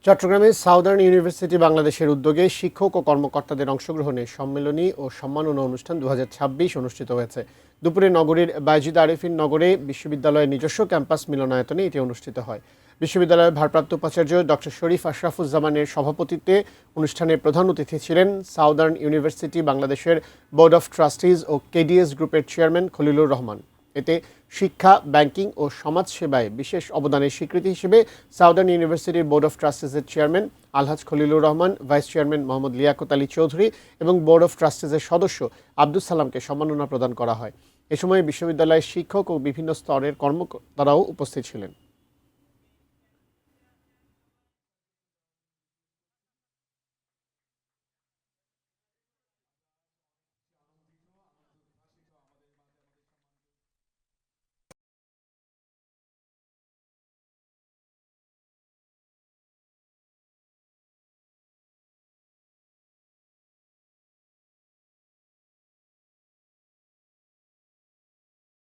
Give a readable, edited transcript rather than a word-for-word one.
চট্টগ্রামে southern university বাংলাদেশের উদ্যোগে শিক্ষক ও কর্মকর্তাদের অংশগ্রহণে সম্মেলনী ও সম্মাননা অনুষ্ঠান 2026 অনুষ্ঠিত হয়েছে। দুপুরে নগরীর বায়েজিদ আরেফিন নগরে বিশ্ববিদ্যালয়ের নিজস্ব ক্যাম্পাস মিলনায়তনে এটি অনুষ্ঠিত হয়। বিশ্ববিদ্যালয়ের ভারপ্রাপ্ত উপাচার্য ডক্টর শরীফ আশরাফুজ্জামানের সভাপতিত্বে অনুষ্ঠানে প্রধান অতিথি ছিলেন সাউদার্ন ইউনিভার্সিটি বাংলাদেশের বোর্ড অফ ট্রাস্টিজ ও কেডিএস গ্রুপের চেয়ারম্যান খলিলুর রহমান। এতে শিক্ষা, ব্যাংকিং ও সমাজসেবায় বিশেষ অবদানের স্বীকৃতি হিসেবে সাউদার্ন ইউনিভার্সিটির বোর্ড অফ ট্রাস্টিজের chairman Alhaj Khalilur Rahman, vice chairman Mohammad Liaquat Ali Chowdhury এবং বোর্ড অফ ট্রাস্টিজের সদস্য আব্দুস সালামকে সম্মাননা প্রদান করা হয়। এ সময় বিশ্ববিদ্যালয়ের শিক্ষক ও বিভিন্ন স্তরের কর্মকর্তারাও উপস্থিত ছিলেন।